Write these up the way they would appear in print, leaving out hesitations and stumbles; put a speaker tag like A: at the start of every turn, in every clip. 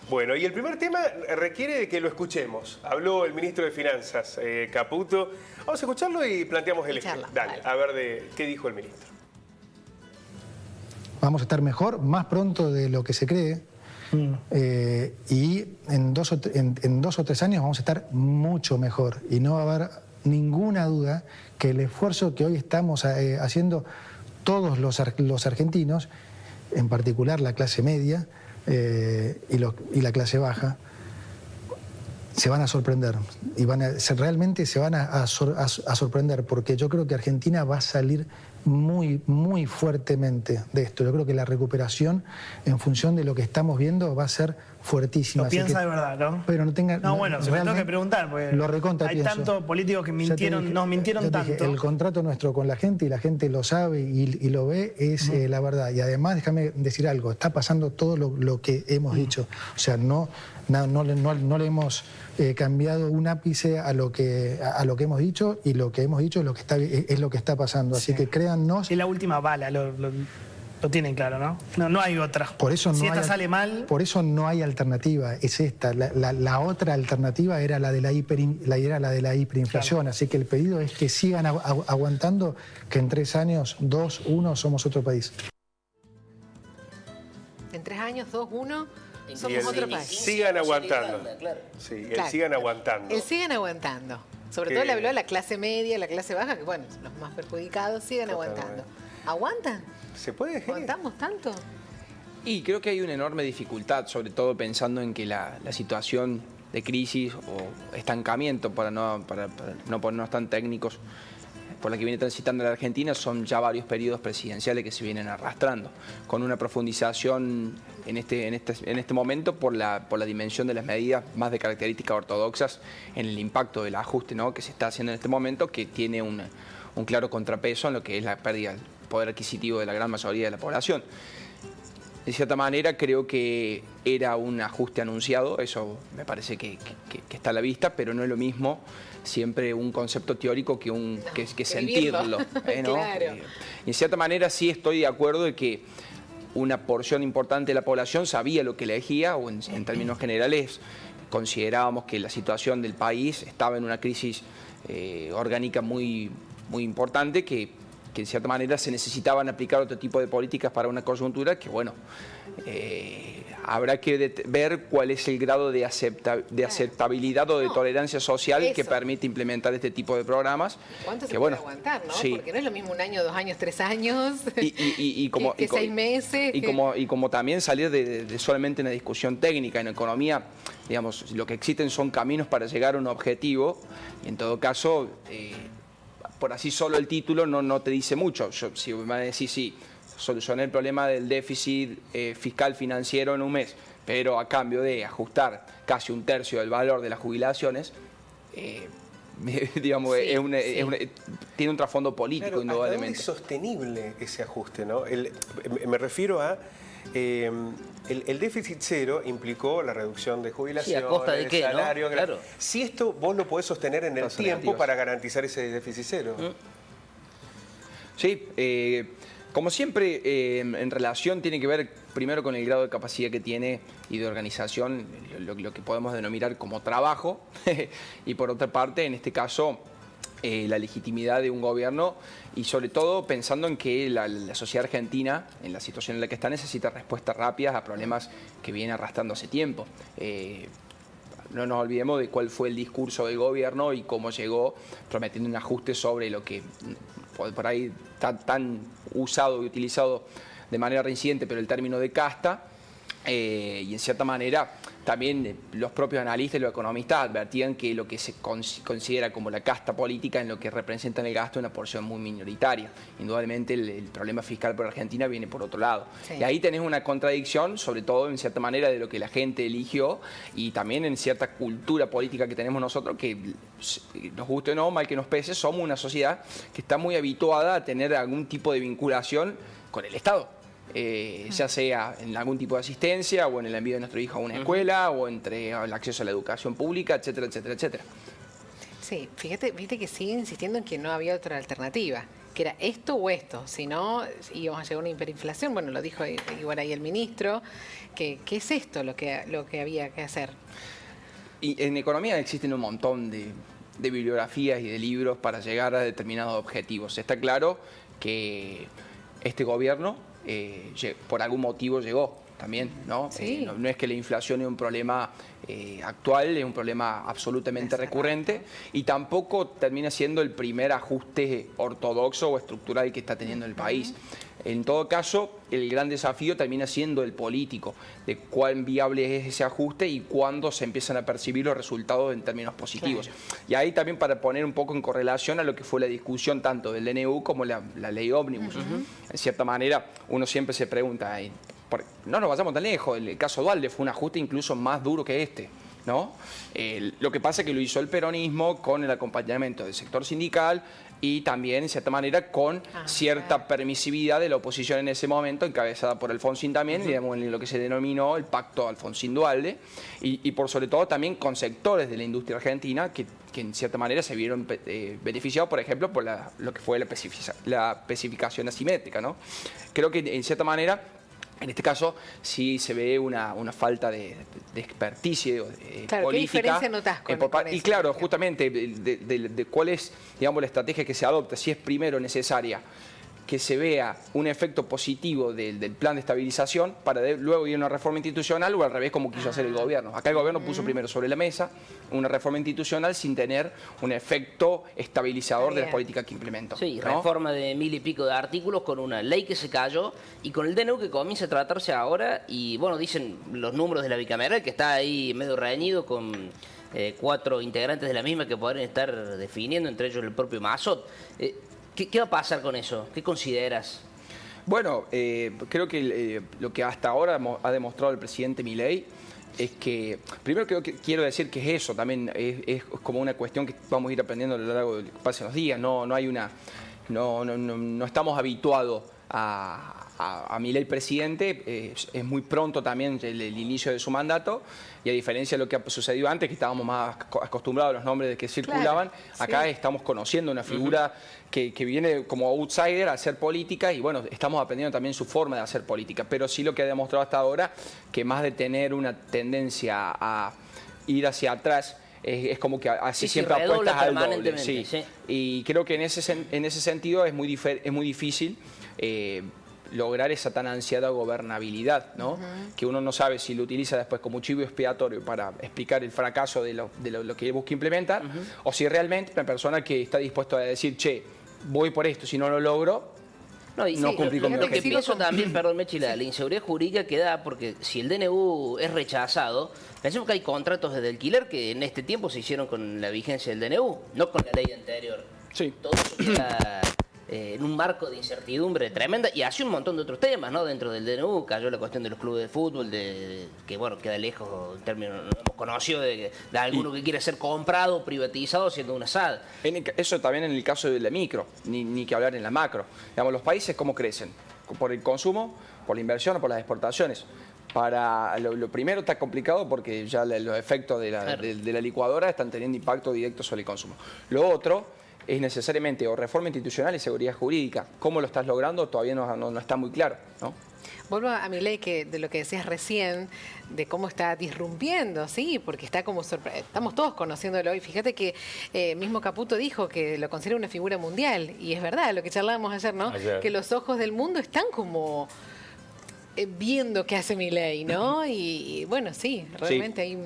A: Bueno, y el primer tema requiere de que lo escuchemos. Habló el ministro de Finanzas, Caputo. Vamos a escucharlo y planteamos el eje. Dale, a ver qué dijo el ministro.
B: Vamos a estar mejor, más pronto de lo que se cree. Y en dos o tres años vamos a estar mucho mejor. Y no va a haber ninguna duda que el esfuerzo que hoy estamos haciendo todos los argentinos, en particular la clase media y la clase baja, se van a sorprender. Y realmente se van a sorprender, porque yo creo que Argentina va a salir muy fuertemente de esto. Yo creo que la recuperación, en función de lo que estamos viendo, va a ser fuertísima.
C: Lo piensa de verdad, ¿no?
B: Pero no tenga...
C: No, bueno, se me tengo que preguntar, porque
B: lo recontra
C: hay
B: pienso.
C: tantos políticos que mintieron, nos mintieron tanto.
B: Dije, el contrato nuestro con la gente, y la gente lo sabe y lo ve, es la verdad. Y además, déjame decir algo, está pasando todo lo que hemos dicho. O sea, no le hemos cambiado un ápice a lo que hemos dicho, y lo que hemos dicho es lo que está pasando. Así que créannos.
C: Es la última bala, lo tienen claro, ¿no? No hay otra.
B: Por eso
C: si
B: no
C: esta sale mal...
B: Por eso no hay alternativa, es esta. La otra alternativa era la de la hiperinflación. Claro. Así que el pedido es que sigan aguantando, que en 3 años, 2, 1, somos otro país.
D: En 3 años, 2, 1... somos otro país.
A: Sigan aguantando.
D: Claro.
A: Sí, sigan aguantando.
D: El sigan aguantando. Sobre todo le habló a la clase media, la clase baja, que bueno, los más perjudicados sigan aguantando. ¿Aguantan?
A: ¿Se puede?
D: ¿Aguantamos tanto?
E: Y creo que hay una enorme dificultad, sobre todo pensando en que la situación de crisis o estancamiento, para no ponernos tan técnicos, por la que viene transitando la Argentina, son ya varios periodos presidenciales que se vienen arrastrando, con una profundización en este momento por la dimensión de las medidas más de características ortodoxas en el impacto del ajuste, ¿no?, que se está haciendo en este momento, que tiene un claro contrapeso en lo que es la pérdida del poder adquisitivo de la gran mayoría de la población. De cierta manera creo que era un ajuste anunciado, eso me parece que está a la vista, pero no es lo mismo siempre un concepto teórico que sentirlo. ¿No?
D: Claro.
E: Y en cierta manera sí estoy de acuerdo de que una porción importante de la población sabía lo que elegía, o en términos generales considerábamos que la situación del país estaba en una crisis orgánica muy importante, que en cierta manera se necesitaban aplicar otro tipo de políticas para una coyuntura que, bueno, habrá que ver cuál es el grado de aceptabilidad o de tolerancia social que permite implementar este tipo de programas.
D: ¿Cuánto se puede aguantar, no? Sí. Porque no es lo mismo 1 año, 2 años, 3 años, que 6 meses.
E: Y como también salir de solamente una discusión técnica. En economía, digamos, lo que existen son caminos para llegar a un objetivo, y en todo caso... por así solo el título no te dice mucho. Si me van a decir, sí, solucioné el problema del déficit fiscal financiero en un mes, pero a cambio de ajustar casi 1/3 del valor de las jubilaciones, digamos, tiene un trasfondo político, claro, indudablemente.
A: Es sostenible ese ajuste, ¿no? Me refiero a... el déficit cero implicó la reducción de jubilación,
F: ¿a costa de qué,
A: salario.
F: ¿no? Claro.
A: Si esto vos lo podés sostener en el tiempo para garantizar ese déficit cero.
E: Sí, como siempre, en relación tiene que ver primero con el grado de capacidad que tiene y de organización, lo que podemos denominar como trabajo, y por otra parte, en este caso, la legitimidad de un gobierno, y sobre todo pensando en que la sociedad argentina, en la situación en la que está, necesita respuestas rápidas a problemas que viene arrastrando hace tiempo. No nos olvidemos de cuál fue el discurso del gobierno y cómo llegó prometiendo un ajuste sobre lo que por ahí tan usado y utilizado de manera reincidente, pero el término de casta, y en cierta manera también los propios analistas y los economistas advertían que lo que se considera como la casta política, en lo que representa en el gasto, es una porción muy minoritaria. Indudablemente el problema fiscal por Argentina viene por otro lado. Sí. Y ahí tenés una contradicción, sobre todo en cierta manera de lo que la gente eligió, y también en cierta cultura política que tenemos nosotros, que nos guste o no, mal que nos pese, somos una sociedad que está muy habituada a tener algún tipo de vinculación con el Estado. Ya sea en algún tipo de asistencia, o en el envío de nuestro hijo a una escuela, o entre el acceso a la educación pública, etcétera, etcétera, etcétera.
D: Sí, viste que sigue insistiendo en que no había otra alternativa. que era esto o esto, si no íbamos a llegar a una hiperinflación. Bueno, lo dijo igual ahí el ministro, que ¿qué es esto lo que había que hacer?
E: Y en economía existen un montón de bibliografías y de libros para llegar a determinados objetivos. Está claro que este gobierno por algún motivo llegó también, ¿no?
D: Sí.
E: No es que la inflación es un problema actual, es un problema absolutamente recurrente y tampoco termina siendo el primer ajuste ortodoxo o estructural que está teniendo el país. En todo caso, el gran desafío termina siendo el político, de cuán viable es ese ajuste y cuándo se empiezan a percibir los resultados en términos positivos. Claro. Y ahí también para poner un poco en correlación a lo que fue la discusión tanto del DNU como la ley ómnibus. En cierta manera, uno siempre se pregunta, no nos vayamos tan lejos, el caso Duhalde fue un ajuste incluso más duro que este, ¿no? Lo que pasa es que lo hizo el peronismo con el acompañamiento del sector sindical y también, en cierta manera, con cierta permisividad de la oposición en ese momento, encabezada por Alfonsín también, digamos, en lo que se denominó el pacto Alfonsín-Duhalde, y por sobre todo también con sectores de la industria argentina que en cierta manera se vieron beneficiados, por ejemplo, por lo que fue la especificación asimétrica, ¿no? Creo que, en cierta manera, en este caso sí se ve una falta de experticia
D: claro,
E: política.
D: ¿qué diferencia notás con
E: y claro, justamente de cuál es, digamos, la estrategia que se adopta, si es primero necesaria que se vea un efecto positivo del plan de estabilización para luego ir a una reforma institucional o al revés como quiso hacer el gobierno. Acá el gobierno puso primero sobre la mesa una reforma institucional sin tener un efecto estabilizador de la política que implementó.
F: Sí,
E: ¿no?
F: Reforma de 1000 y pico de artículos con una ley que se cayó y con el DNU que comienza a tratarse ahora y bueno, dicen los números de la bicameral que está ahí medio reñido con 4 integrantes de la misma que podrían estar definiendo, entre ellos el propio Mazot. ¿Qué va a pasar con eso? ¿Qué consideras?
E: Bueno, creo que lo que hasta ahora ha demostrado el presidente Milei es que, primero quiero decir que es eso, también es como una cuestión que vamos a ir aprendiendo a lo largo de que pasen los días, no estamos habituados a Milei presidente, es muy pronto también el inicio de su mandato y a diferencia de lo que ha sucedido antes, que estábamos más acostumbrados a los nombres de que circulaban, claro, acá estamos conociendo una figura que viene como outsider a hacer política y bueno, estamos aprendiendo también su forma de hacer política, pero sí lo que ha demostrado hasta ahora, que más de tener una tendencia a ir hacia atrás, es como que así siempre apuestas al doble. Sí. Y creo que en ese sentido es muy difícil lograr esa tan ansiada gobernabilidad, ¿no? Que uno no sabe si lo utiliza después como chivo expiatorio para explicar el fracaso de lo que busca implementar, o si realmente una persona que está dispuesta a decir, che, voy por esto, si no lo logro, no cumplí con mi objetivo.
F: Que pienso también, perdón, Mechi, la inseguridad jurídica que da, porque si el DNU es rechazado, pensemos que hay contratos de alquiler que en este tiempo se hicieron con la vigencia del DNU, no con la ley anterior.
E: Sí.
F: Todo eso queda en un marco de incertidumbre tremenda y así un montón de otros temas, ¿no? Dentro del DNU cayó la cuestión de los clubes de fútbol, que bueno, queda lejos en términos, no hemos conocido de alguno que quiere ser comprado, privatizado, siendo una SAD.
E: Eso también en el caso de la micro, ni que hablar en la macro. Digamos, los países ¿cómo crecen? Por el consumo, por la inversión o por las exportaciones. Para lo primero está complicado porque ya los efectos de la licuadora están teniendo impacto directo sobre el consumo. Lo otro es necesariamente o reforma institucional y seguridad jurídica. ¿Cómo lo estás logrando? Todavía no está muy claro, ¿no?
D: Vuelvo a Milei, que de lo que decías recién, de cómo está disrumpiendo, sí, porque está como estamos todos conociéndolo y fíjate que mismo Caputo dijo que lo considera una figura mundial y es verdad, lo que charlábamos ayer, ¿no? Que los ojos del mundo están como viendo qué hace Milei, ¿no? Y bueno, sí, realmente hay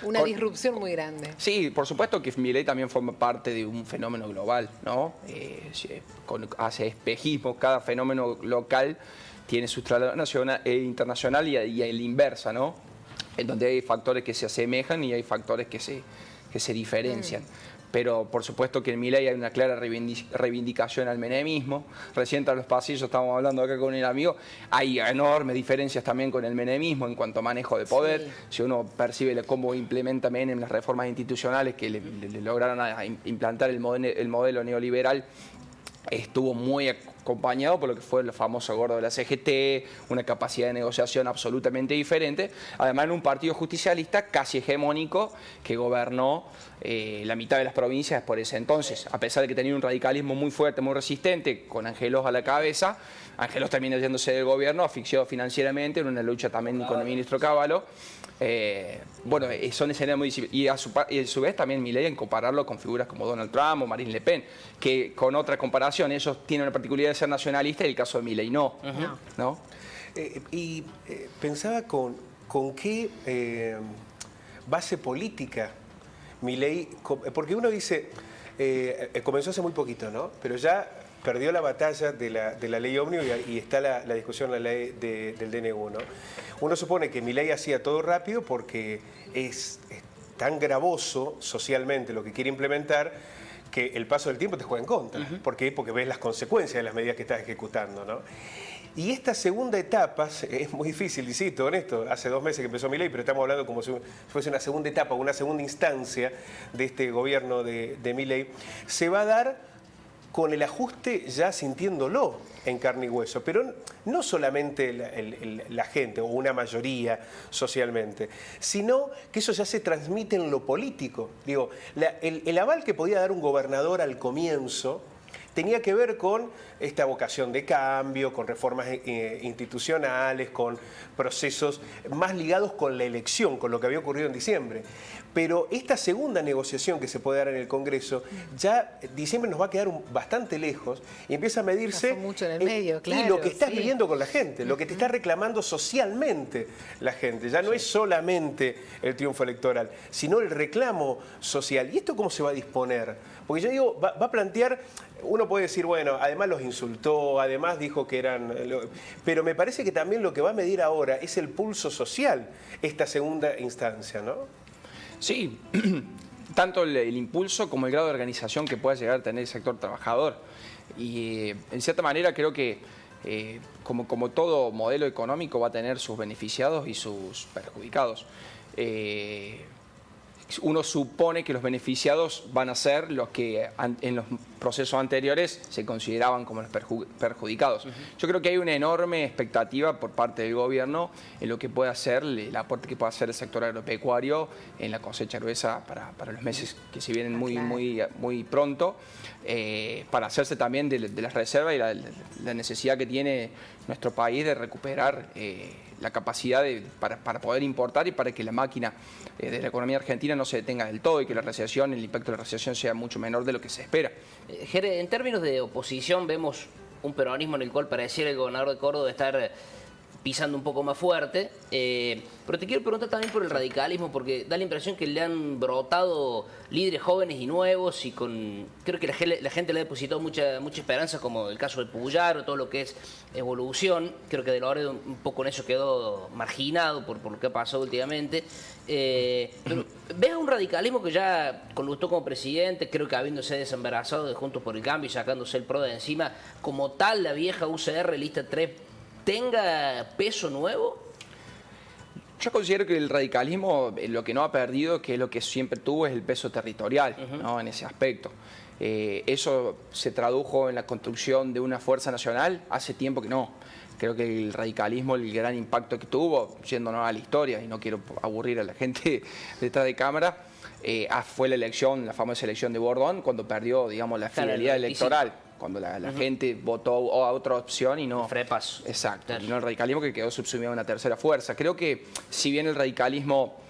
D: una disrupción muy grande.
E: Sí, por supuesto que Milei también forma parte de un fenómeno global, ¿no? Hace espejismo, cada fenómeno local tiene su traslado nacional e internacional y el inversa, ¿no? En donde hay factores que se asemejan y hay factores que se diferencian. Pero por supuesto que en Milei hay una clara reivindicación al menemismo. Recién tras los pasillos, estábamos hablando acá con el amigo, hay enormes diferencias también con el menemismo en cuanto a manejo de poder. Sí. Si uno percibe cómo implementa Menem las reformas institucionales que le lograron implantar el modelo neoliberal, estuvo muy acompañado por lo que fue el famoso gordo de la CGT, una capacidad de negociación absolutamente diferente, además en un partido justicialista casi hegemónico que gobernó la mitad de las provincias por ese entonces, a pesar de que tenía un radicalismo muy fuerte, muy resistente, con Angelos a la cabeza. Angelos termina yéndose del gobierno, asfixiado financieramente, en una lucha también con el ministro Cábalo. Bueno, son escenarios muy distintos. Y a su vez también Milei, en compararlo con figuras como Donald Trump o Marine Le Pen, que con otra comparación ellos tienen la particularidad de ser nacionalistas y el caso de Milei no. ¿No?
A: Pensaba con qué base política Milei, porque uno dice, comenzó hace muy poquito, ¿no? Pero ya perdió la batalla de la ley ómnibus y está la discusión de la ley del DNU, ¿no? Uno supone que Milei hacía todo rápido porque es tan gravoso socialmente lo que quiere implementar que el paso del tiempo te juega en contra. ¿Por qué? Porque ves las consecuencias de las medidas que estás ejecutando, ¿no? Y esta segunda etapa, es muy difícil, insisto, en esto, hace 2 meses que empezó Milei, pero estamos hablando como si fuese una segunda etapa, una segunda instancia de este gobierno de Milei, se va a dar con el ajuste ya sintiéndolo en carne y hueso, pero no solamente la gente o una mayoría socialmente, sino que eso ya se transmite en lo político. Digo, el aval que podía dar un gobernador al comienzo tenía que ver con esta vocación de cambio, con reformas institucionales, con procesos más ligados con la elección, con lo que había ocurrido en diciembre. Pero esta segunda negociación que se puede dar en el Congreso, ya diciembre nos va a quedar bastante lejos y empieza a medirse
D: mucho en el medio, claro,
A: y lo que estás viviendo con la gente, lo que te está reclamando socialmente la gente. Ya no es solamente el triunfo electoral, sino el reclamo social. ¿Y esto cómo se va a disponer? Porque yo digo, va a plantear, uno puede decir, bueno, además los insultó, además dijo que eran... Pero me parece que también lo que va a medir ahora es el pulso social, esta segunda instancia, ¿no?
E: Sí, tanto el impulso como el grado de organización que pueda llegar a tener el sector trabajador. Y en cierta manera creo que como todo modelo económico va a tener sus beneficiados y sus perjudicados. Uno supone que los beneficiados van a ser los que en los procesos anteriores se consideraban como los perjudicados. Yo creo que hay una enorme expectativa por parte del gobierno en lo que puede hacer, el aporte que puede hacer el sector agropecuario en la cosecha gruesa para los meses que se vienen muy pronto, para hacerse también de las reservas y la necesidad que tiene nuestro país de recuperar la capacidad para poder importar y para que la máquina de la economía argentina no se detenga del todo y que la recesión, el impacto de la recesión sea mucho menor de lo que se espera.
F: Jere, en términos de oposición vemos un peronismo en el cual pareciera el gobernador de Córdoba estar pisando un poco más fuerte, pero te quiero preguntar también por el radicalismo, porque da la impresión que le han brotado líderes jóvenes y nuevos y creo que la gente le ha depositado mucha esperanza, como el caso de Puyar o todo lo que es evolución. Creo que de Loredo un poco en eso quedó marginado por lo que ha pasado últimamente. Pero ¿ves un radicalismo que ya con Lustó como presidente, creo que habiéndose desembarazado de Juntos por el Cambio y sacándose el PRO de encima, como tal la vieja UCR lista 3 tenga peso nuevo?
E: Yo considero que el radicalismo lo que no ha perdido, que es lo que siempre tuvo, es el peso territorial, ¿no? En ese aspecto. Eso se tradujo en la construcción de una fuerza nacional, hace tiempo que no. Creo que el radicalismo, el gran impacto que tuvo, yéndonos a la historia, y no quiero aburrir a la gente detrás de cámara, fue la famosa elección de Bordón, cuando perdió, digamos, la fidelidad electoral. Cuando la gente votó a otra opción y no...
F: Frepas.
E: Exacto, claro. Y no el radicalismo, que quedó subsumido a una tercera fuerza. Creo que si bien el radicalismo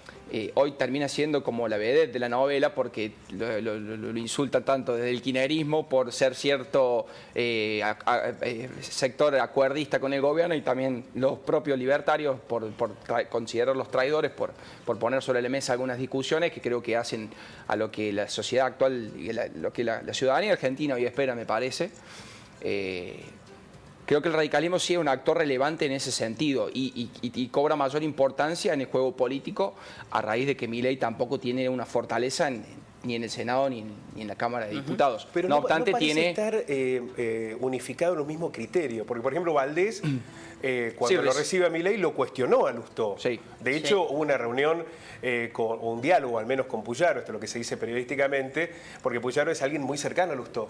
E: hoy termina siendo como la vedette de la novela, porque lo insultan tanto desde el kirchnerismo por ser cierto sector acuerdista con el gobierno, y también los propios libertarios por considerarlos traidores, por poner sobre la mesa algunas discusiones que creo que hacen a lo que la sociedad actual y lo que la ciudadanía argentina hoy espera, me parece. Creo que el radicalismo sí es un actor relevante en ese sentido y cobra mayor importancia en el juego político a raíz de que Milei tampoco tiene una fortaleza ni en el Senado ni en la Cámara de Diputados.
A: Pero no obstante, no parece estar unificado en los mismos criterios, porque por ejemplo Valdés cuando lo recibe a Milei, lo cuestionó a Lustó.
E: Sí.
A: De hecho, hubo una reunión, o un diálogo al menos con Puyaro, esto es lo que se dice periodísticamente, porque Puyaro es alguien muy cercano a Lustó,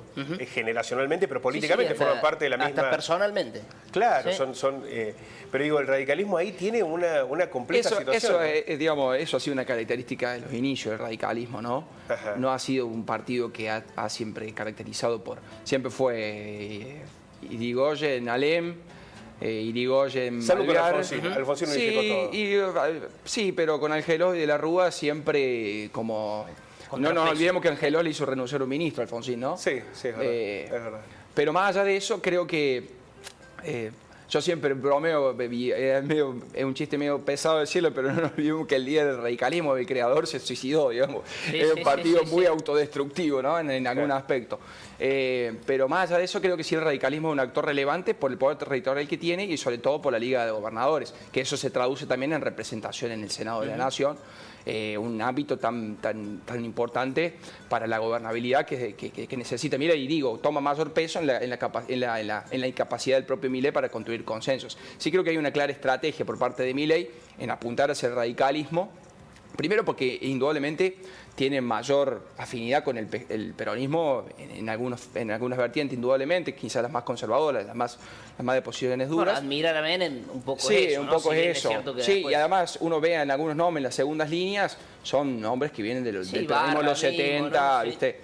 A: generacionalmente, pero políticamente
F: hasta,
A: forman parte de la misma...
F: Hasta personalmente.
A: Claro,
F: Sí.
A: pero digo, el radicalismo ahí tiene una completa situación.
E: Digamos, eso ha sido una característica de los inicios del radicalismo, ¿no?
A: Ajá.
E: No ha sido un partido que ha siempre caracterizado por... Siempre fue Irigoyen, Alem, Irigoyen,
A: Salvo con
E: Alvear.
A: Alfonsín. Alfonsín unificó todo.
E: Sí, pero con Angelós y de la Rúa siempre como... No nos olvidemos que Angelós le hizo renunciar a un ministro, Alfonsín, ¿no?
A: Sí, es verdad. Es verdad.
E: Pero más allá de eso, creo que... yo siempre bromeo, es un chiste medio pesado decirlo, pero no nos olvidemos que el día del radicalismo, el creador se suicidó, digamos.
F: Sí,
E: es
F: sí,
E: un partido
F: sí,
E: muy
F: sí.
E: autodestructivo, ¿no? En algún aspecto. Pero más allá de eso, creo que sí el radicalismo es un actor relevante por el poder territorial que tiene y sobre todo por la Liga de Gobernadores, que eso se traduce también en representación en el Senado de la Nación. Un ámbito tan importante para la gobernabilidad que necesita. Mira, y digo, toma mayor peso en la incapacidad del propio Milei para construir consensos. Sí creo que hay una clara estrategia por parte de Milei en apuntar hacia el radicalismo, primero porque indudablemente tiene mayor afinidad con el peronismo en algunas vertientes, indudablemente, quizás las más conservadoras, las más de posiciones duras.
F: Bueno, admirar a Menem un poco
E: Sí,
F: es eso,
E: un
F: ¿no?
E: poco
F: Si bien
E: es eso.
F: cierto que
E: Sí,
F: después-
E: y además uno ve en algunos nombres, en las segundas líneas, son nombres que vienen del
F: Sí,
E: peronismo de
F: Barra
E: los 70,
F: mismo, ¿no? Sí.
E: ¿viste?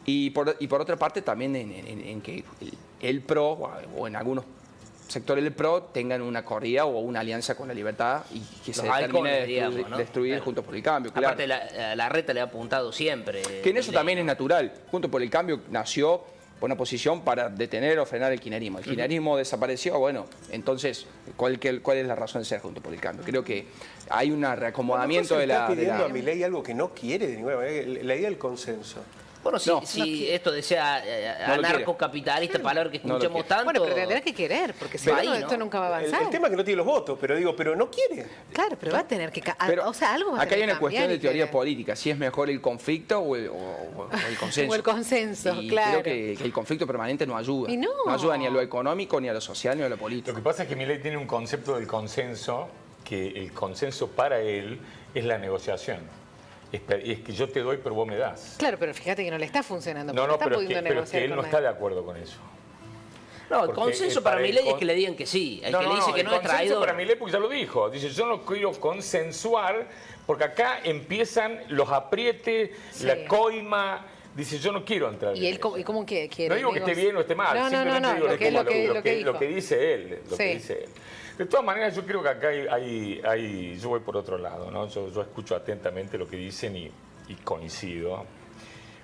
E: Y por otra parte también en que el PRO, o en algunos sectores del PRO, tengan una corrida o una alianza con la libertad y que se
F: Los
E: termine
F: halcones,
E: de
F: digamos, ¿no?
E: destruir
F: Claro.
E: Juntos por el Cambio, claro.
F: Aparte, la reta le ha apuntado siempre.
E: Que en eso también es natural. Juntos por el Cambio nació por una posición para detener o frenar el kirchnerismo. El kirchnerismo desapareció, bueno, entonces, ¿cuál es la razón de ser Juntos por el Cambio? Creo que hay un reacomodamiento de la...
A: Está pidiendo a Milei algo que no quiere de ninguna manera, la idea del consenso.
F: Bueno,
E: No.
F: si esto desea
E: No lo
F: anarcocapitalista, palabra que
E: No lo
F: escuchamos
E: quiere.
F: tanto.
D: Bueno, pero tendrá que querer, porque si
F: Pero
D: no,
F: ahí, ¿no?
D: esto nunca va a avanzar.
A: El tema es que no tiene los votos, pero no quiere.
D: Claro, pero va a tener que...
E: Pero
D: o sea, algo va a
E: acá hay
D: tener
E: una
D: que
E: cuestión
D: cambiar
E: de
D: y
E: teoría
D: querer.
E: política, si es mejor el conflicto o el consenso.
D: O el consenso,
E: Y
D: claro.
E: creo que el conflicto permanente no ayuda.
D: Y no.
E: ayuda ni a lo económico, ni a lo social, ni a lo político.
G: Lo que pasa es que Milei tiene un concepto del consenso, que el consenso para él es la negociación. Es que yo te doy, pero vos me das.
D: Claro, pero fíjate que no le está funcionando.
G: No,
D: porque
G: no,
D: está
G: pero es
D: pudiendo
G: que
D: negociar
G: él no
D: con
G: está
D: nadie.
G: de acuerdo con eso.
F: No, el
G: Porque
F: consenso
G: para
F: para
G: el
F: Milei es
G: con-
F: que le digan que sí. El que le dice que no es
G: el consenso
F: traidor.
G: para Milei, porque ya lo dijo. Dice, yo no quiero consensuar, porque acá empiezan los aprietes,
D: Sí.
G: la coima. Dice, yo no quiero entrar en
D: ¿Y él
G: eso.
D: cómo que quiere?
G: No digo que esté
D: Digo,
G: bien o esté mal,
D: No,
G: simplemente digo
D: lo que dijo.
G: lo que dice él. Lo que
D: Sí.
G: dice él. De todas maneras, yo creo que acá yo voy por otro lado, ¿no? Yo escucho atentamente lo que dicen y coincido,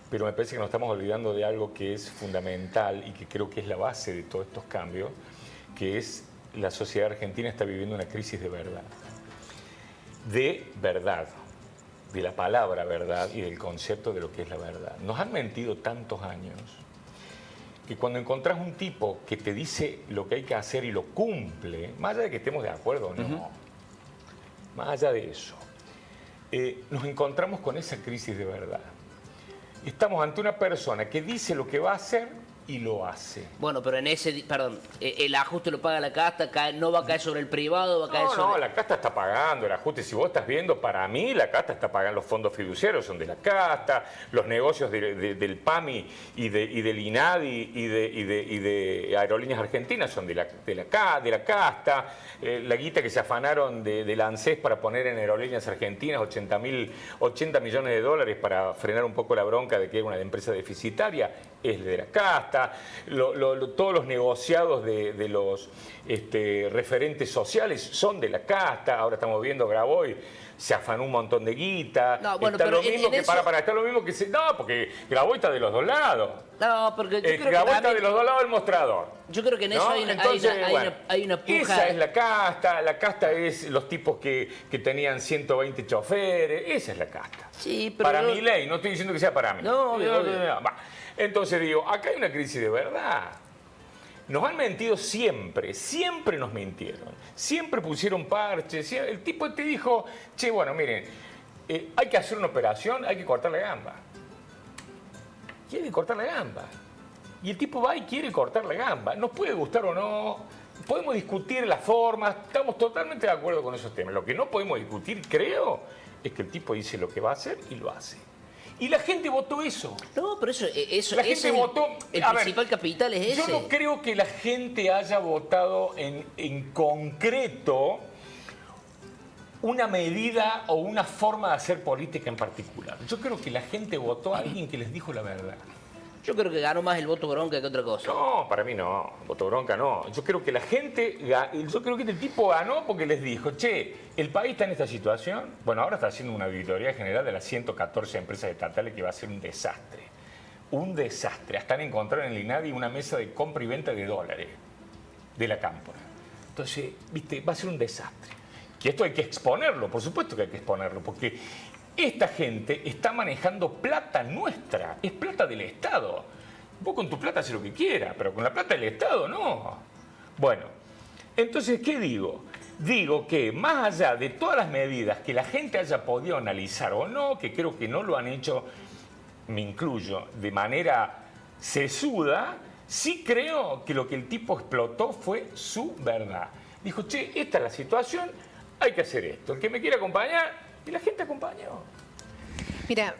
G: pero me parece que nos estamos olvidando de algo que es fundamental y que creo que es la base de todos estos cambios, que es la sociedad argentina está viviendo una crisis de verdad. De verdad. De la palabra verdad y del concepto de lo que es la verdad. Nos han mentido tantos años que cuando encontrás un tipo que te dice lo que hay que hacer y lo cumple, más allá de que estemos de acuerdo o no, más allá de eso, nos encontramos con esa crisis de verdad. Estamos ante una persona que dice lo que va a hacer y lo hace.
F: Bueno, pero en el ajuste lo paga la casta, no va a caer sobre el privado, va a caer
G: No,
F: sobre...
G: no, la casta está pagando el ajuste. Si vos estás viendo, para mí la casta está pagando, los fondos fiduciarios son de la casta, los negocios del PAMI y del INADI y de Aerolíneas Argentinas son de la casta, la guita que se afanaron del ANSES para poner en Aerolíneas Argentinas 80 millones de dólares para frenar un poco la bronca de que era una empresa deficitaria, es de la casta. Todos los negociados de los referentes sociales son de la casta. Ahora estamos viendo Grabois, se afanó un montón de guita.
F: No, bueno,
G: está
F: pero
G: lo mismo
F: en
G: que
F: eso-
G: está lo mismo que no, porque Grabois está de los dos lados.
F: No, porque yo creo que
G: Grabois está
F: también-
G: de los dos lados del mostrador.
F: Yo creo que en eso
G: ¿no?
F: hay una
G: Entonces, bueno,
F: puja.
G: esa es la casta es los tipos que tenían 120 choferes, esa es la casta.
F: Sí, pero
G: para
F: yo-
G: Milei, no estoy diciendo que sea para mí.
F: No, obvio, obvio.
G: Va. Entonces digo, acá hay una crisis de verdad. Nos han mentido siempre, siempre nos mintieron, siempre pusieron parches. El tipo te dijo, che, bueno, miren, hay que hacer una operación, hay que cortar la gamba. Quiere cortar la gamba. Y el tipo va y quiere cortar la gamba. Nos puede gustar o no, podemos discutir las formas, estamos totalmente de acuerdo con esos temas. Lo que no podemos discutir, creo, es que el tipo dice lo que va a hacer y lo hace. Y la gente votó eso.
F: No, pero eso
G: La gente votó.
F: El
G: a ver,
F: principal capital es ese.
G: yo no creo que la gente haya votado en concreto una medida o una forma de hacer política en particular. Yo creo que la gente votó a alguien que les dijo la verdad.
F: Yo creo que ganó más el voto bronca que otra cosa.
G: No, para mí no. Voto bronca no. Yo creo que la gente, yo creo que este tipo ganó porque les dijo, che, el país está en esta situación. Bueno, ahora está haciendo una auditoría general de las 114 empresas estatales que va a ser un desastre. Un desastre. Hasta han encontrado en el INADI una mesa de compra y venta de dólares de la cámpora. Entonces, viste, va a ser un desastre. Que esto hay que exponerlo, por supuesto que hay que exponerlo, porque esta gente está manejando plata nuestra, es plata del Estado. Vos con tu plata haces lo que quieras, pero con la plata del Estado no. Bueno, entonces, ¿qué digo? Digo que más allá de todas las medidas que la gente haya podido analizar o no, que creo que no lo han hecho, me incluyo, de manera sesuda, sí creo que lo que el tipo explotó fue su verdad. Dijo, che, esta es la situación, hay que hacer esto. El que me quiera acompañar, y la gente acompañó.
D: Mira,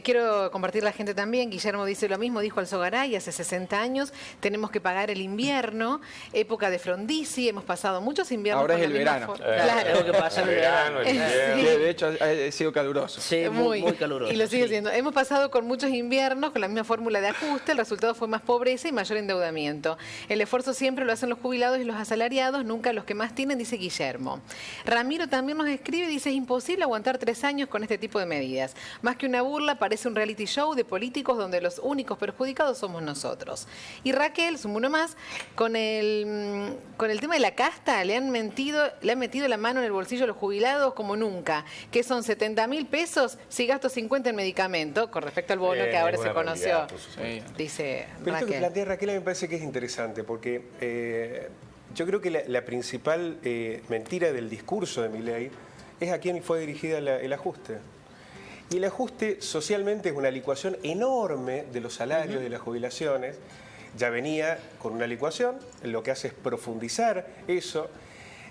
D: quiero compartir la gente también. Guillermo dice lo mismo, dijo Alzogaray hace 60 años. Tenemos que pagar el invierno, época de Frondizi, hemos pasado muchos inviernos.
E: Ahora es
D: con
E: el
D: la
E: verano.
D: misma Claro.
F: Tengo que pasar el verano.
G: El invierno.
E: Que de hecho ha sido caluroso.
F: Sí, muy caluroso.
D: Y lo sigue
F: sí.
D: siendo. Hemos pasado con muchos inviernos con la misma fórmula de ajuste. El resultado fue más pobreza y mayor endeudamiento. El esfuerzo siempre lo hacen los jubilados y los asalariados, nunca los que más tienen, dice Guillermo. Ramiro también nos escribe y dice, es imposible aguantar 3 años con este tipo de medidas. Más que una burla, parece un reality show de políticos donde los únicos perjudicados somos nosotros. Y Raquel, sumo uno más, con el tema de la casta, le han metido la mano en el bolsillo a los jubilados como nunca. Que son 70.000 pesos si gasto 50 en medicamento, con respecto al bono que ahora se conoció. Dice
A: Pero esto que
D: Raquel.
A: plantea Raquel a mí me parece que es interesante, porque yo creo que la principal mentira del discurso de Milei es a quién fue dirigida el ajuste. Y el ajuste socialmente es una licuación enorme de los salarios y de las jubilaciones. Ya venía con una licuación, lo que hace es profundizar eso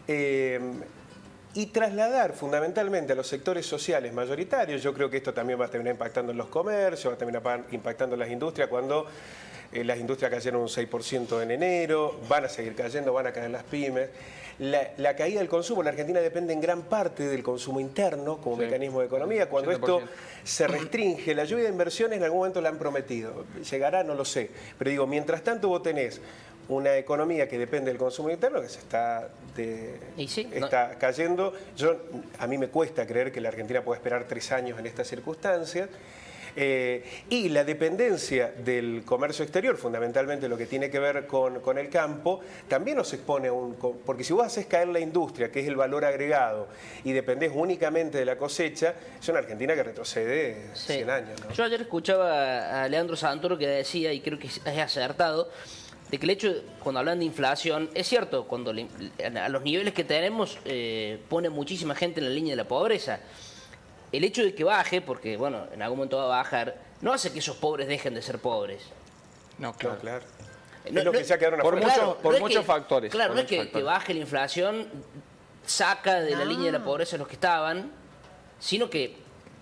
A: y trasladar fundamentalmente a los sectores sociales mayoritarios. Yo creo que esto también va a terminar impactando en los comercios, va a terminar impactando en las industrias cuando las industrias cayeron un 6% en enero, van a seguir cayendo, van a caer las pymes. La caída del consumo en Argentina depende en gran parte del consumo interno como mecanismo de economía. Cuando 100%. Esto se restringe, la lluvia de inversiones en algún momento la han prometido. ¿Llegará? No lo sé. Pero digo, mientras tanto vos tenés una economía que depende del consumo interno que se está cayendo. A mí me cuesta creer que la Argentina pueda esperar 3 años en estas circunstancias. Y la dependencia del comercio exterior, fundamentalmente lo que tiene que ver con el campo, también nos expone a porque si vos haces caer la industria, que es el valor agregado, y dependés únicamente de la cosecha, es una Argentina que retrocede 100 años, ¿no?
F: Yo ayer escuchaba a Leandro Santoro que decía, y creo que es acertado, de que el hecho, cuando hablan de inflación, es cierto, cuando a los niveles que tenemos pone muchísima gente en la línea de la pobreza. El hecho de que baje, porque bueno, en algún momento va a bajar, no hace que esos pobres dejen de ser pobres.
E: No, claro.
A: Es lo que ya quedaron afuera.
E: Por muchos factores.
F: Claro, no es que baje la inflación, saca de la línea de la pobreza a los que estaban, sino que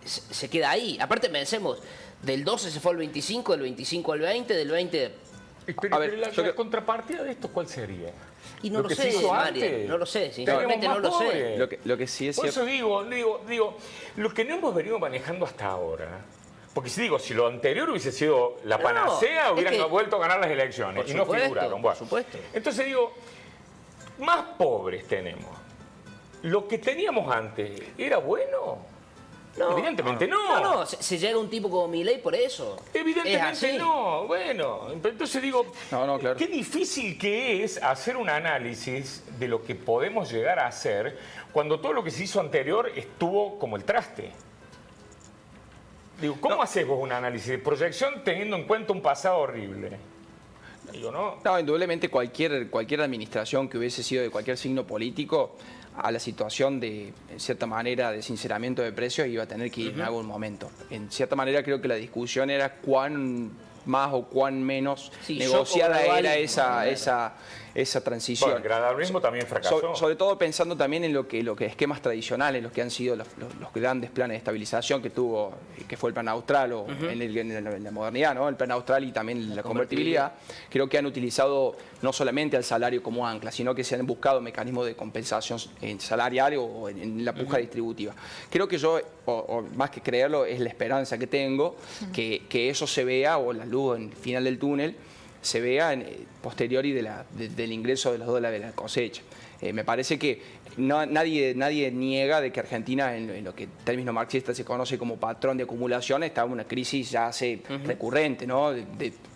F: se queda ahí. Aparte pensemos, del 12 se fue al 25, del 25 al 20, del 20...
G: Pero la contrapartida de esto, ¿cuál sería?
F: Y no lo sé, María, no lo sé, sinceramente no lo sé.
E: Lo que sí es
G: Por
E: cierto.
G: eso digo, lo que no hemos venido manejando hasta ahora, porque si lo anterior hubiese sido la panacea, hubieran vuelto a ganar las elecciones y no figuraron. Bueno, por supuesto. Entonces digo, más pobres tenemos. Lo que teníamos antes, ¿era bueno? No, evidentemente no.
F: No, se llega un tipo como Milei por eso.
G: Evidentemente no. Bueno, entonces digo,
E: claro.
G: Qué difícil que es hacer un análisis de lo que podemos llegar a hacer cuando todo lo que se hizo anterior estuvo como el traste. Digo, ¿cómo haces vos un análisis de proyección teniendo en cuenta un pasado horrible? Digo,
E: No, indudablemente cualquier administración que hubiese sido de cualquier signo político, a la situación de, en cierta manera, de sinceramiento de precios iba a tener que ir en algún momento. En cierta manera creo que la discusión era cuán más o cuán menos
F: Sí,
E: negociada
F: yo como
E: era
F: globalismo,
E: esa transición.
G: Bueno, el gradualismo también fracasó.
E: Sobre todo pensando también en lo que esquemas tradicionales, los que han sido los grandes planes de estabilización que tuvo, que fue el plan austral o en la modernidad, ¿no? El plan austral y también la convertibilidad. Creo que han utilizado no solamente al salario como ancla, sino que se han buscado mecanismos de compensación salarial o en la puja distributiva. Creo que yo, o más que creerlo, es la esperanza que tengo, que eso se vea, o la luz en el final del túnel, se vea posteriori del ingreso de los dólares de la cosecha. Me parece que nadie niega de que Argentina, en lo que en términos marxistas se conoce como patrón de acumulación, está en una crisis ya hace recurrente, ¿no?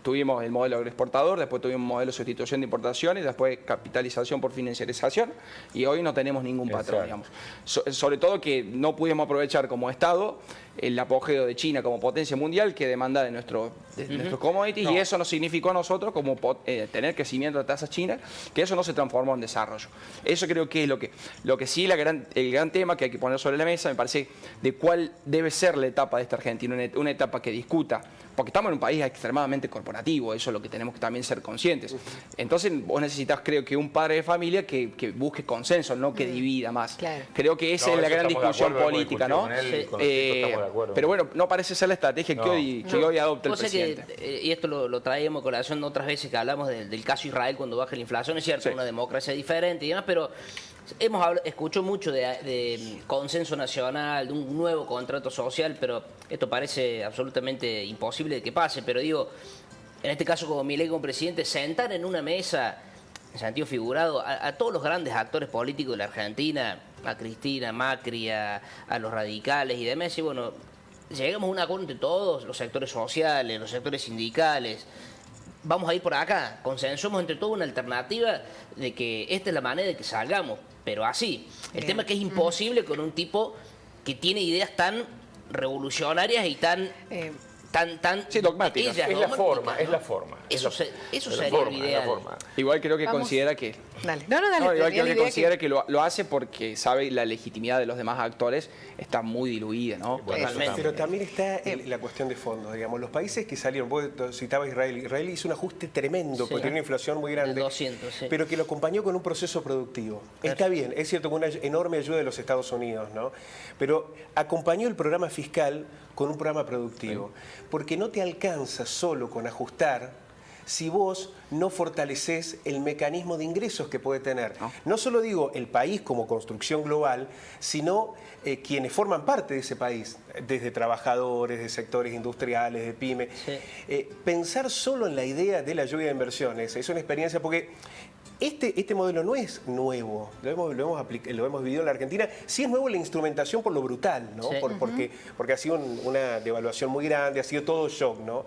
E: Tuvimos el modelo agroexportador, después tuvimos un modelo de sustitución de importaciones, después capitalización por financiarización, y hoy no tenemos ningún patrón, digamos. Sobre todo que no pudimos aprovechar como Estado el apogeo de China como potencia mundial que demanda de nuestros commodities, y eso nos significó a nosotros como tener crecimiento de tasas chinas, que eso no se transformó en desarrollo. Eso creo que es lo que sí el gran tema que hay que poner sobre la mesa, me parece, de cuál debe ser la etapa de esta Argentina, una etapa que discuta, porque estamos en un país extremadamente corporativo, eso es lo que tenemos que también ser conscientes. Entonces vos necesitas, creo que un padre de familia que busque consenso, no que divida más.
D: Claro.
E: Creo que esa es la gran discusión política, ¿no? Pero bueno, no parece ser la estrategia que hoy adopta el presidente.
F: Y esto lo traemos a colación otras veces que hablamos del caso Israel cuando baja la inflación. Es cierto, una democracia diferente y demás, pero escucho mucho de consenso nacional, de un nuevo contrato social, pero esto parece absolutamente imposible de que pase. Pero digo, en este caso como Milei como presidente, sentar en una mesa, en sentido figurado, a todos los grandes actores políticos de la Argentina, a Cristina, a Macri, a los radicales y demás, y bueno, llegamos a un acuerdo entre todos, los sectores sociales, los sectores sindicales, vamos a ir por acá, consensuemos entre todos una alternativa de que esta es la manera de que salgamos, pero así. El tema es que es imposible con un tipo que tiene ideas tan revolucionarias y tan
E: dogmáticas.
G: Es la forma, ¿no? Es la forma.
F: Eso sería el ideal.
E: Igual creo que considera que...
D: Dale. No,
E: igual creo que considera que lo hace porque sabe la legitimidad de los demás actores está muy diluida, ¿no?
F: Totalmente.
A: Pero también está la cuestión de fondo, digamos. Los países que salieron, vos citabas Israel. Israel hizo un ajuste tremendo porque tiene una inflación muy grande.
F: 200, sí.
A: Pero que lo acompañó con un proceso productivo. Está bien, es cierto, con una enorme ayuda de los Estados Unidos, ¿no? Pero acompañó el programa fiscal con un programa productivo. Porque no te alcanza solo con ajustar si vos no fortaleces el mecanismo de ingresos que puede tener. No solo digo el país como construcción global, sino quienes forman parte de ese país, desde trabajadores, de sectores industriales, de pymes. Sí. Pensar solo en la idea de la lluvia de inversiones es una experiencia porque este modelo no es nuevo, lo hemos vivido en la Argentina. Sí es nuevo la instrumentación por lo brutal, ¿no? Sí. Porque ha sido una devaluación muy grande, ha sido todo shock, ¿no?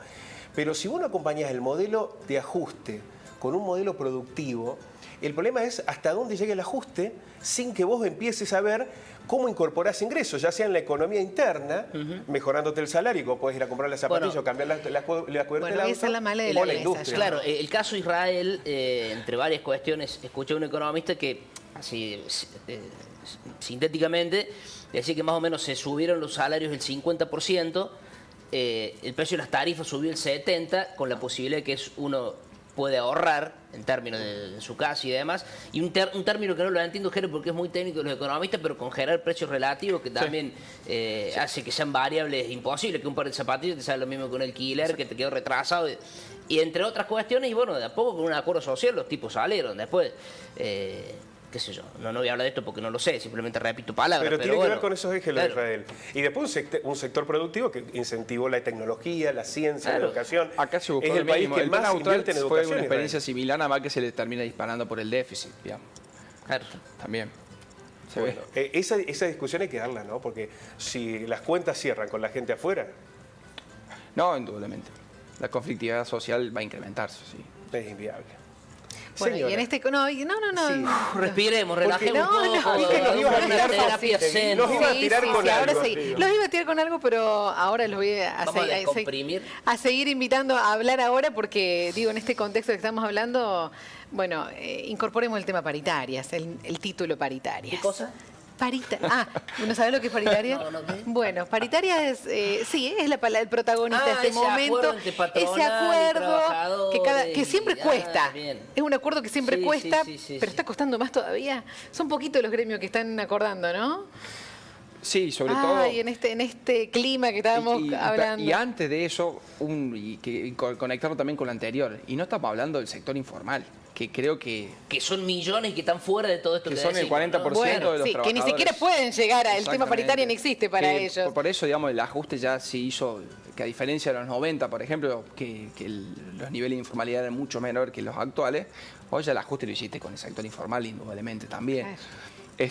A: Pero si vos no acompañás el modelo de ajuste con un modelo productivo, el problema es hasta dónde llega el ajuste sin que vos empieces a ver cómo incorporás ingresos, ya sea en la economía interna, mejorándote el salario, vos podés ir a comprar las zapatillas o cambiar las cubiertas del auto,
D: esa es la mala de
A: o la
D: mesa,
A: industria.
F: Claro, el caso Israel, entre varias cuestiones, escuché a un economista que, así sintéticamente, decía que más o menos se subieron los salarios el 50%, el precio de las tarifas subió el 70%, con la posibilidad de que uno puede ahorrar en términos de su casa y demás, y un término que no lo entiendo, Jero, porque es muy técnico de los economistas, pero congelar precios relativos que también hace que sean variables imposibles, que un par de zapatillas te sale lo mismo que un alquiler, que te quedó retrasado, y entre otras cuestiones, y bueno, de a poco con un acuerdo social los tipos salieron después. Qué sé yo, no voy a hablar de esto porque no lo sé, simplemente repito palabras.
A: Pero tiene que ver con esos ejes de Israel. Y después un sector productivo que incentivó la tecnología, la ciencia, la educación.
E: Acá se buscó
A: es el país que
E: el
A: más invierte en educación.
E: Fue una experiencia similar, nada más que se le termina disparando por el déficit, digamos.
F: Claro.
E: También.
A: Bueno, esa discusión hay que darla, ¿no? Porque si las cuentas cierran con la gente afuera...
E: No, indudablemente. La conflictividad social va a incrementarse, sí.
A: Es inviable.
D: Bueno,
A: Señora.
D: y en este... No.
A: Sí.
F: Respiremos, relajemos un poco.
A: Los iba a tirar con algo.
D: Ahora sí. Los iba a tirar con algo, pero ahora los voy a seguir invitando a hablar ahora porque, digo, en este contexto que estamos hablando, bueno, incorporemos el tema paritarias, el título paritarias.
F: ¿Qué cosa?
D: ¿no sabés lo que es paritaria?
F: No, ¿qué?
D: Bueno, paritaria es, sí, es el protagonista de este
F: ese
D: momento.
F: acuerdo entre patronal
D: Ese acuerdo
F: y
D: que siempre
F: trabajadores,
D: cuesta.
F: bien.
D: Es un acuerdo que siempre
F: Sí,
D: cuesta,
F: sí,
D: pero está costando más todavía. Son poquitos los gremios que están acordando, ¿no?
E: Sí, sobre todo...
D: Y en este clima que estábamos hablando.
E: Y antes de eso, conectarlo también con lo anterior, y no estamos hablando del sector informal, que creo que
F: son millones que están fuera de todo esto
E: que
F: que
E: son el
F: decimos,
E: 40%
F: ¿no?
E: de los
D: Bueno, sí,
E: trabajadores.
D: que ni siquiera pueden llegar a... El tema paritario no existe para
E: Que
D: ellos.
E: Por eso, digamos, el ajuste ya se hizo, que a diferencia de los 90, por ejemplo, que los niveles de informalidad eran mucho menor que los actuales, hoy ya el ajuste lo hiciste con el sector informal, indudablemente también.
D: Claro.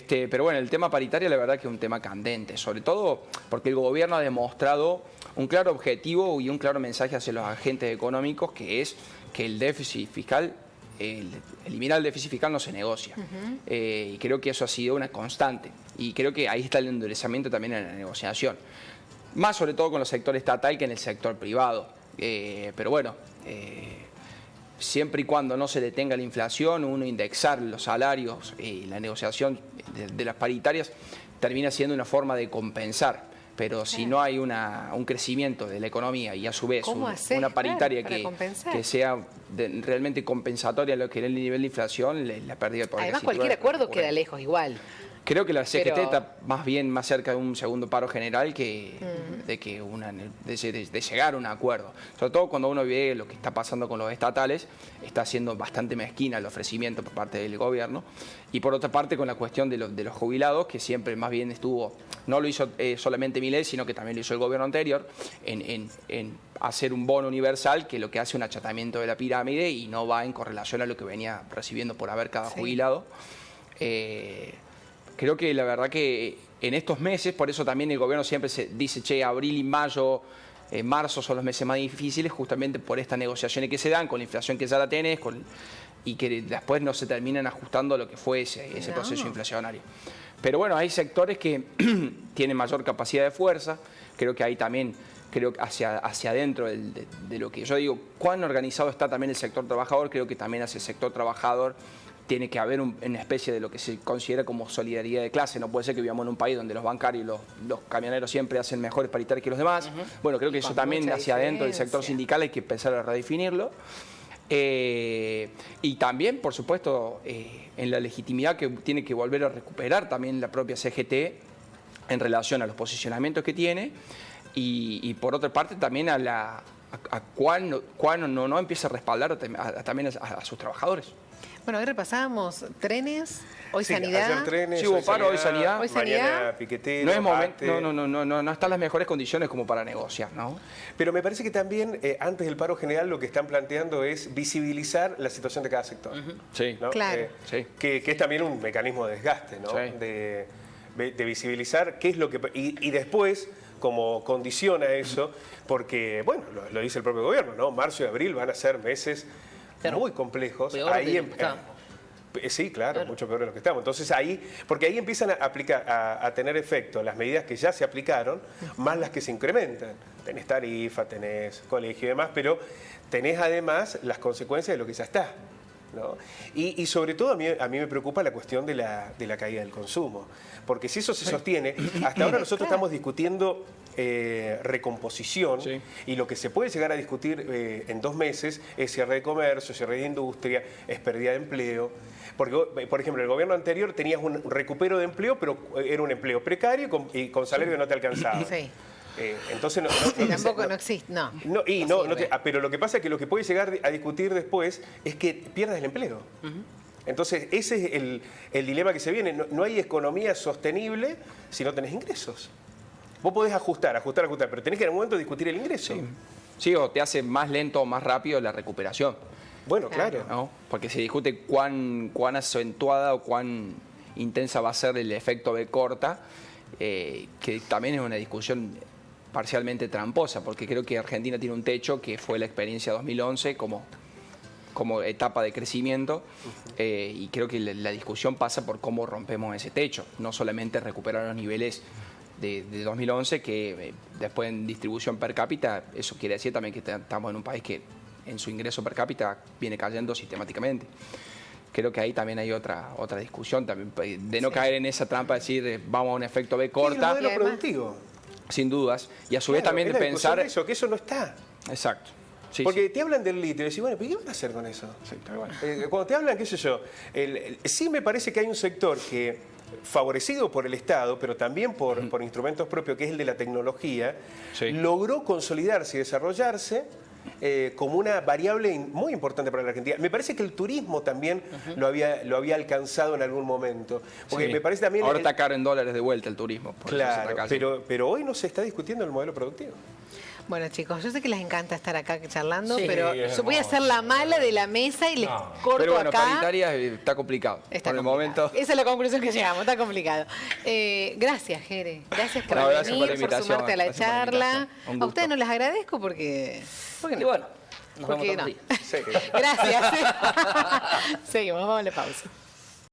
E: Pero bueno, el tema paritario la verdad que es un tema candente, sobre todo porque el gobierno ha demostrado un claro objetivo y un claro mensaje hacia los agentes económicos, que es que el déficit fiscal, eliminar el déficit fiscal no se negocia. Y creo que eso ha sido una constante. Y creo que ahí está el endurecimiento también en la negociación. Más sobre todo con el sector estatal que en el sector privado. Pero bueno... siempre y cuando no se detenga la inflación, uno indexar los salarios y la negociación de las paritarias termina siendo una forma de compensar. Pero si no hay un crecimiento de la economía y a su vez una paritaria que sea realmente compensatoria a lo que es el nivel de inflación, la pérdida de poder.
D: Además, cualquier acuerdo queda lejos igual.
E: Creo que la CGT está más cerca de un segundo paro general que de llegar a un acuerdo. Sobre todo cuando uno ve lo que está pasando con los estatales, está siendo bastante mezquina el ofrecimiento por parte del gobierno. Y por otra parte con la cuestión de los jubilados, que siempre más bien no lo hizo solamente Milei, sino que también lo hizo el gobierno anterior, en hacer un bono universal que lo que hace un achatamiento de la pirámide y no va en correlación a lo que venía recibiendo por haber cada jubilado. Creo que la verdad que en estos meses, por eso también el gobierno siempre se dice, abril y mayo, marzo son los meses más difíciles, justamente por estas negociaciones que se dan, con la inflación que ya la tenés, y que después no se terminan ajustando a lo que fue ese proceso inflacionario. Pero bueno, hay sectores que tienen mayor capacidad de fuerza, creo que ahí también, hacia adentro de lo que yo digo, cuán organizado está también el sector trabajador, creo que también hacia el sector trabajador tiene que haber una especie de lo que se considera como solidaridad de clase. No puede ser que vivamos en un país donde los bancarios y los camioneros siempre hacen mejores paritarias que los demás. Bueno, creo que eso también hacia adentro del sector sindical hay que empezar a redefinirlo. Y también, por supuesto, en la legitimidad que tiene que volver a recuperar también la propia CGT en relación a los posicionamientos que tiene y por otra parte también a cuán no empieza a respaldar también a sus trabajadores.
D: Bueno, hoy repasábamos trenes, hoy
A: Sí,
D: sanidad.
A: ayer trenes,
E: Sí, hubo paro, hoy sanidad.
D: Hoy sanidad.
A: Mañana piquetero,
E: No es momento,
A: ATE.
E: no están las mejores condiciones como para negociar, ¿no?
A: Pero me parece que también, antes del paro general, lo que están planteando es visibilizar la situación de cada sector.
E: Sí.
A: ¿no?
D: Claro.
E: Sí.
A: Que es también un mecanismo de desgaste, ¿no?
E: Sí.
A: De visibilizar qué es lo que... Y después, como condiciona eso, porque, bueno, lo dice el propio gobierno, ¿no? Marzo y abril van a ser meses muy complejos.
F: Peor de lo que está.
A: Sí, claro, mucho peor de lo que estamos. Entonces ahí, porque ahí empiezan a aplicar, a tener efecto las medidas que ya se aplicaron, más las que se incrementan. Tenés tarifa, tenés colegio y demás, pero tenés además las consecuencias de lo que ya está, ¿no? Y sobre todo a mí me preocupa la cuestión de la caída del consumo. Porque si eso se sostiene, hasta ahora nosotros estamos discutiendo recomposición, y lo que se puede llegar a discutir en 2 meses es cierre de comercio, cierre de industria, es pérdida de empleo. Porque, por ejemplo, el gobierno anterior tenías un recupero de empleo, pero era un empleo precario y con salario que no te alcanzaba.
D: Sí.
A: Entonces
D: Tampoco no existe, no.
A: Pero lo que pasa es que lo que puede llegar a discutir después es que pierdas el empleo. Entonces, ese es el dilema que se viene. No hay economía sostenible si no tenés ingresos. Vos podés ajustar, pero tenés que en algún momento discutir el ingreso.
E: Sí, o te hace más lento o más rápido la recuperación.
A: Bueno, claro.
E: ¿No? Porque se discute cuán acentuada o cuán intensa va a ser el efecto B corta, que también es una discusión parcialmente tramposa, porque creo que Argentina tiene un techo que fue la experiencia 2011 como etapa de crecimiento, y creo que la discusión pasa por cómo rompemos ese techo, no solamente recuperar los niveles de 2011, que después en distribución per cápita, eso quiere decir también que estamos en un país que en su ingreso per cápita viene cayendo sistemáticamente. creo que ahí también hay otra discusión, también, de no caer en esa trampa de decir vamos a un efecto B corta.
A: Y el modelo productivo.
E: Sin dudas. Y a su vez
A: Claro,
E: también
A: es
E: de
A: la discusión
E: pensar...
A: de eso, que eso no está.
E: Exacto. Sí,
A: Porque
E: sí.
A: te hablan del litio y decís, bueno, ¿pero qué van a hacer con eso?
E: Sí, tal cual.
A: Cuando te hablan, qué sé yo, sí me parece que hay un sector que, favorecido por el Estado, pero también por instrumentos propios, que es el de la tecnología,
E: Sí.
A: logró consolidarse y desarrollarse como una variable muy importante para la Argentina. Me parece que el turismo también lo había alcanzado en algún momento. Porque
E: Sí.
A: me parece también...
E: Ahora está caro en dólares de vuelta el turismo. por eso se está
A: Claro,
E: casi-
A: pero hoy no se está discutiendo el modelo productivo.
D: Bueno, chicos, yo sé que les encanta estar acá charlando,
G: Sí,
D: pero
G: es
D: yo voy a hacer la mala de la mesa y les
G: No.
D: corto
E: Pero bueno,
D: acá.
E: paritaria está complicado.
D: Está
E: por el
D: complicado.
E: momento.
D: Esa es la conclusión que llegamos, está complicado. Gracias, Jere. Gracias por
E: No, gracias
D: venir,
E: por la
D: por
E: invitación,
D: sumarte a la
E: gracias por la
D: charla.
E: invitación. Un
D: A ustedes
E: gusto.
D: no les agradezco porque... ¿Por qué
F: Y
D: no?
F: bueno, nos
D: ¿Por
F: vemos
D: qué
F: otro
D: no?
F: día.
A: Sí.
D: Gracias. Seguimos, vamos a la pausa.